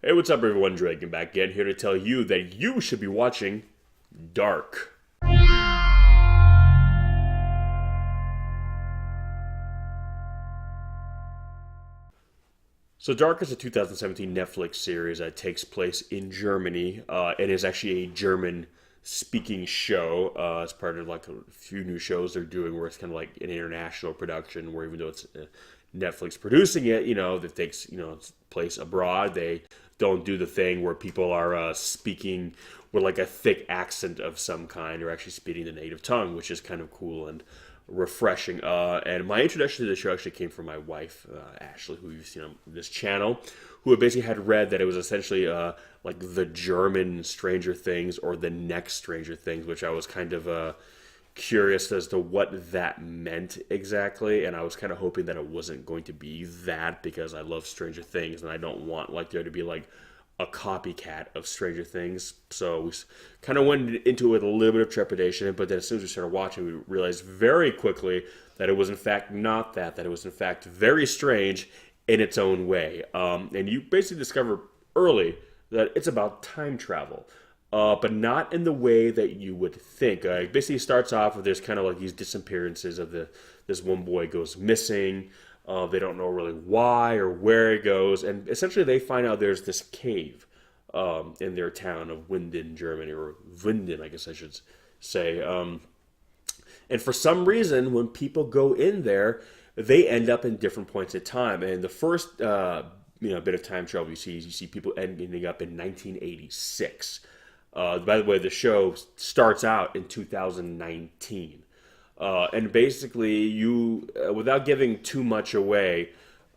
Hey, what's up, everyone? Dragon back again, here to tell you that you should be watching Dark. So, Dark is a 2017 Netflix series that takes place in Germany. It is actually a German-speaking show. It's part of like a few new shows they're doing where it's kind of like an international production, where even though it's Netflix producing it, that takes place abroad. They don't do the thing where people are speaking with like a thick accent of some kind, or actually speaking the native tongue, which is kind of cool and refreshing. And my introduction to the show actually came from my wife, Ashley, who you've seen on this channel, who had basically had read that it was essentially like the German Stranger Things or the next Stranger Things, which I was kind of curious as to what that meant exactly, and I was kind of hoping that it wasn't going to be that, because I love Stranger Things and I don't want like there to be like a copycat of Stranger Things. So we kind of went into it with a little bit of trepidation, but then as soon as we started watching, we realized very quickly that it was in fact not that it was in fact very strange in its own way. And you basically discover early that it's about time travel. But not in the way that you would think. It basically starts off with there's kind of like these disappearances of this one boy goes missing. They don't know really why or where it goes, and essentially they find out there's this cave in their town of Winden, Germany, or Winden, I guess I should say. And for some reason, when people go in there, they end up in different points in time. And the first bit of time travel you see people ending up in 1986. By the way, the show starts out in 2019. And basically, without giving too much away,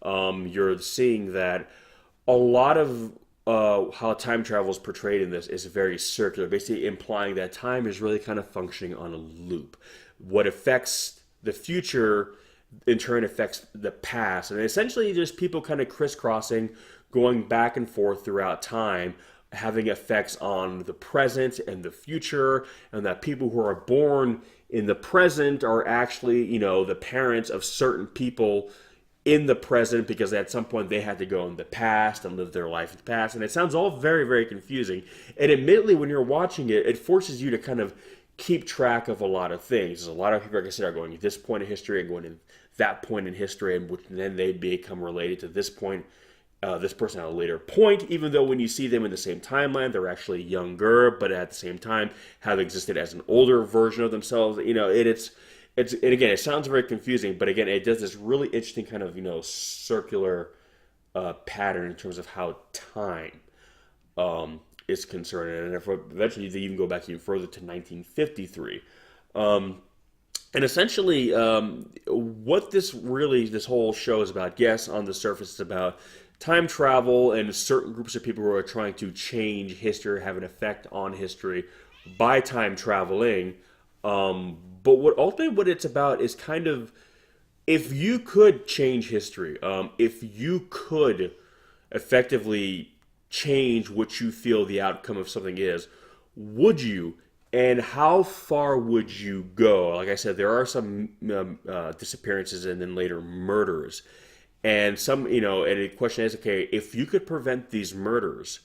you're seeing that a lot of how time travel is portrayed in this is very circular, basically implying that time is really kind of functioning on a loop. What affects the future, in turn, affects the past. And essentially, just people kind of crisscrossing, going back and forth throughout time, having effects on the present and the future, and that people who are born in the present are actually, the parents of certain people in the present, because at some point they had to go in the past and live their life in the past. And it sounds all very, very confusing. And admittedly, when you're watching it, it forces you to kind of keep track of a lot of things. There's a lot of people, like I said, are going to this point in history and going to that point in history, and then they become related to this point. This person at a later point, even though when you see them in the same timeline, they're actually younger, but at the same time have existed as an older version of themselves. And again, it sounds very confusing, but again, it does this really interesting kind of circular pattern in terms of how time is concerned, and eventually they even go back even further to 1953. And essentially, what this whole show is about, yes, on the surface, it's about time travel and certain groups of people who are trying to change history, have an effect on history by time traveling. But what it's about is kind of, if you could change history, if you could effectively change what you feel the outcome of something is, would you? And how far would you go? Like I said, there are some disappearances and then later murders. And and the question is, okay, if you could prevent these murders,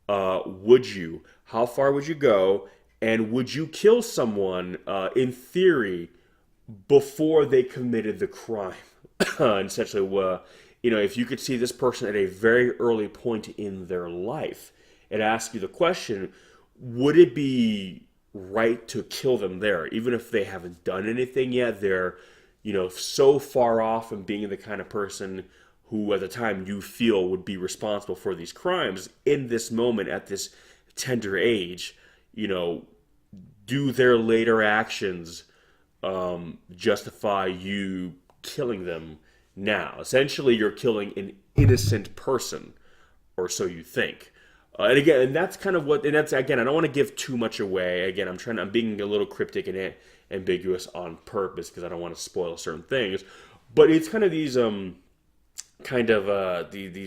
would you? How far would you go? And would you kill someone, in theory, before they committed the crime? And essentially, if you could see this person at a very early point in their life and ask you the question, would it be right to kill them there, even if they haven't done anything yet? They're so far off from being the kind of person who at the time you feel would be responsible for these crimes in this moment at this tender age. Do their later actions justify you killing them now? Essentially, you're killing an innocent person, or so you think. And that's kind of and that's, again, I don't want to give too much away. Again, I'm being a little cryptic and ambiguous on purpose because I don't want to spoil certain things. But it's kind of these these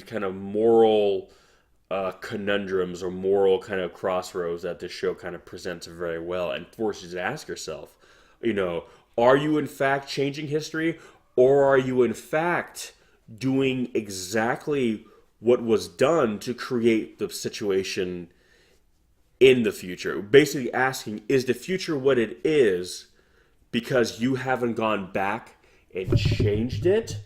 kind of moral conundrums or moral kind of crossroads that this show kind of presents very well, and forces you to ask yourself, are you in fact changing history, or are you in fact doing exactly what was done to create the situation in the future. Basically asking, is the future what it is because you haven't gone back and changed it?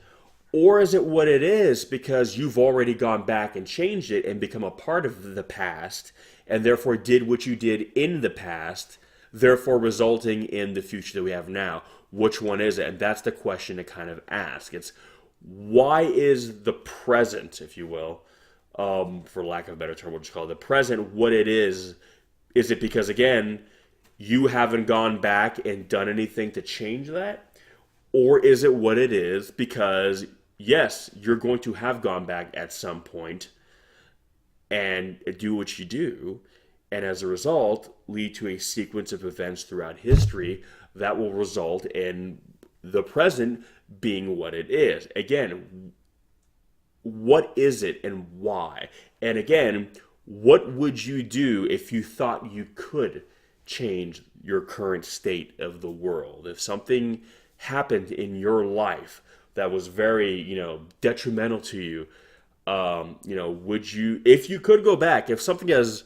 Or is it what it is because you've already gone back and changed it and become a part of the past and therefore did what you did in the past, therefore resulting in the future that we have now? Which one is it? And that's the question to kind of ask. It's why is the present, if you will, for lack of a better term, we'll just call it the present, what it is? Is it because, again, you haven't gone back and done anything to change that? Or is it what it is because, yes, you're going to have gone back at some point and do what you do, and as a result, lead to a sequence of events throughout history that will result in the present being what it is. Again, what is it and why? And again, what would you do if you thought you could change your current state of the world? If something happened in your life that was very, detrimental to you, would you, if you could go back, if something as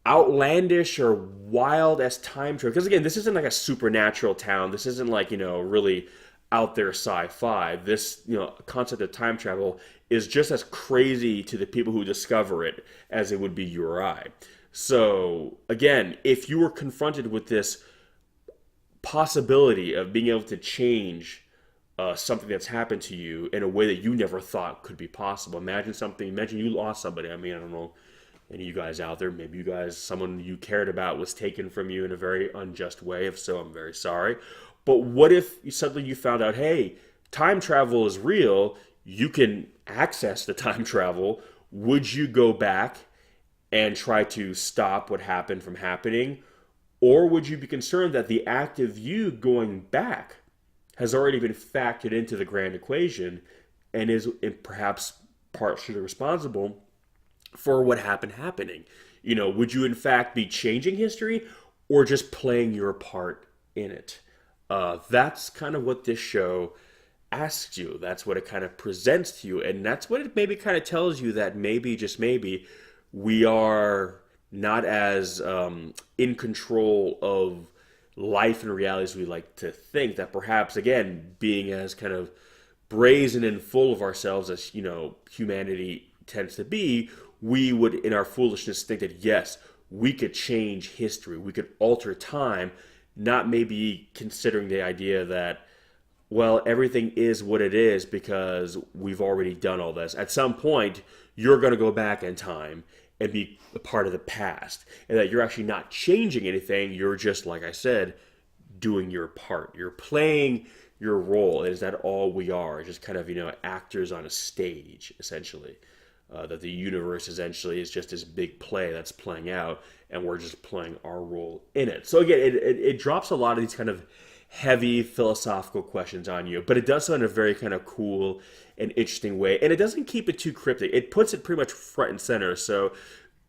outlandish or wild as time travel, because again, this isn't like a supernatural town. This isn't like, really out there sci-fi. This, concept of time travel is just as crazy to the people who discover it as it would be you or I. So again, if you were confronted with this possibility of being able to change something that's happened to you in a way that you never thought could be possible. Imagine you lost somebody. I mean, I don't know any of you guys out there. Maybe you guys, someone you cared about was taken from you in a very unjust way. If so, I'm very sorry. But what if suddenly you found out, hey, time travel is real. You can access the time travel. Would you go back and try to stop what happened from happening? Or would you be concerned that the act of you going back has already been factored into the grand equation and is perhaps partially responsible for what happened happening? Would you in fact be changing history or just playing your part in it? That's kind of what this show asks you. That's what it kind of presents to you. And that's what it maybe kind of tells you, that maybe, just maybe, we are not as in control of life and reality as we like to think. That perhaps, again, being as kind of brazen and full of ourselves as humanity tends to be, we would in our foolishness think that yes, we could change history, we could alter time, not maybe considering the idea that, well, everything is what it is because we've already done all this. At some point you're going to go back in time and be a part of the past, and that you're actually not changing anything. You're just, like I said, doing your part. You're playing your role. Is that all we are? Just kind of, actors on a stage, essentially. That the universe essentially is just this big play that's playing out, and we're just playing our role in it. So again, it drops a lot of these kind of heavy philosophical questions on you, but it does so in a very kind of cool and interesting way, and it doesn't keep it too cryptic. It puts it pretty much front and center, so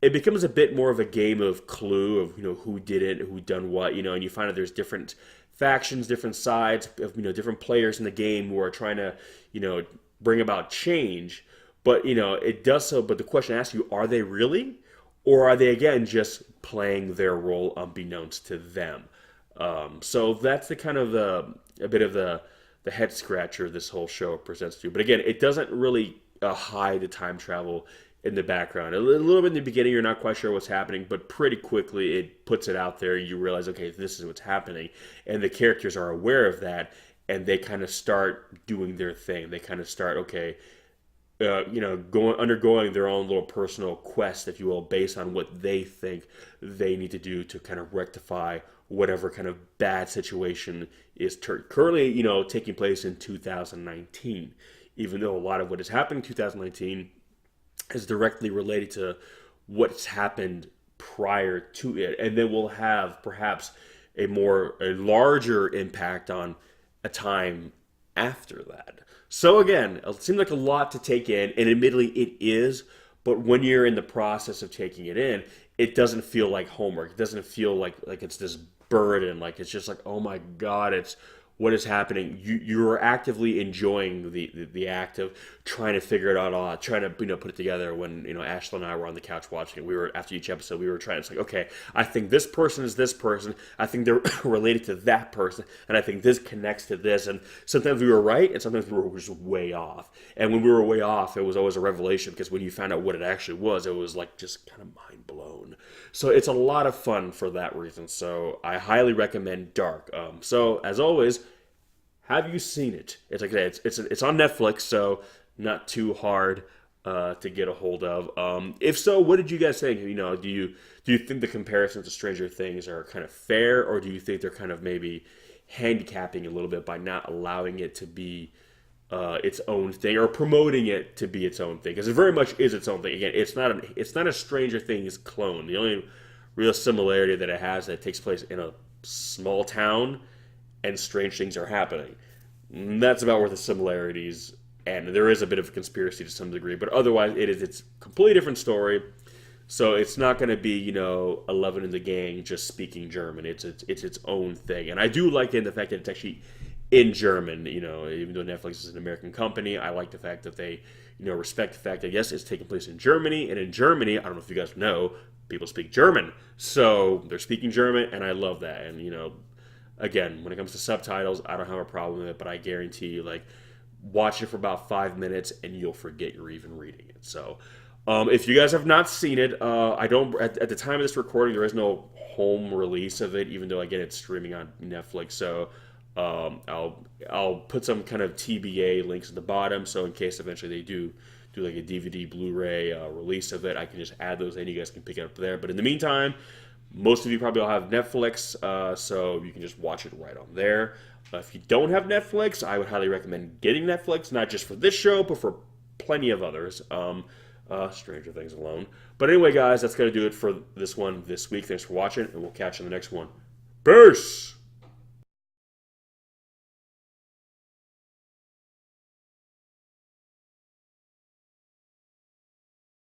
it becomes a bit more of a game of Clue of who did it, who done what, and you find out there's different factions, different sides of different players in the game who are trying to bring about change. But it does so. But the question asks you: are they really, or are they again just playing their role unbeknownst to them? So that's the kind of a bit of the head scratcher this whole show presents to you. But again, it doesn't really hide the time travel in the background. A little bit in the beginning, you're not quite sure what's happening, but pretty quickly it puts it out there. You realize, okay, this is what's happening, and the characters are aware of that, and they kind of start doing their thing. They kind of start, okay, undergoing their own little personal quest, if you will, based on what they think they need to do to kind of rectify whatever kind of bad situation is currently, taking place in 2019. Even though a lot of what has happened in 2019 is directly related to what's happened prior to it, and then we'll have perhaps a larger impact on a time after that. So again, it seems like a lot to take in, and admittedly it is, but when you're in the process of taking it in, it doesn't feel like homework. It doesn't feel like it's this burden, like it's just like, oh my God, it's what is happening. You're actively enjoying the act of trying to figure it out all out, trying to put it together. When Ashley and I were on the couch watching it, we were after each episode we were trying. It's like, okay, I think this person is this person. I think they're related to that person, and I think this connects to this. And sometimes we were right, and sometimes we were just way off. And when we were way off, it was always a revelation, because when you found out what it actually was, it was like just kind of mind blown. So it's a lot of fun for that reason. So I highly recommend Dark. So as always, have you seen it? It's like it's on Netflix, so not too hard to get a hold of. If so, what did you guys think? Do you think the comparisons to Stranger Things are kind of fair, or do you think they're kind of maybe handicapping a little bit by not allowing it to be its own thing, or promoting it to be its own thing? Because it very much is its own thing. Again, it's not a Stranger Things clone. The only real similarity that it has, that takes place in a small town and strange things are happening. And that's about where the similarities, and there is a bit of a conspiracy to some degree, but otherwise it's a completely different story. So it's not going to be, 11 in the gang just speaking German. It's its own thing. And I do like it in the fact that it's actually in German, even though Netflix is an American company. I like the fact that they, respect the fact that, yes, it's taking place in Germany. And in Germany, I don't know if you guys know, people speak German. So they're speaking German, and I love that. And, again, when it comes to subtitles, I don't have a problem with it, but I guarantee you, watch it for about 5 minutes and you'll forget you're even reading it. So, if you guys have not seen it, I don't. At the time of this recording, there is no home release of it, even though again it's streaming on Netflix. So, I'll put some kind of TBA links at the bottom, so in case eventually they do like a DVD, Blu-ray release of it, I can just add those in. You guys can pick it up there. But in the meantime, most of you probably will have Netflix, so you can just watch it right on there. If you don't have Netflix, I would highly recommend getting Netflix, not just for this show, but for plenty of others. Stranger Things alone. But anyway, guys, that's going to do it for this one this week. Thanks for watching, and we'll catch you in the next one. Peace!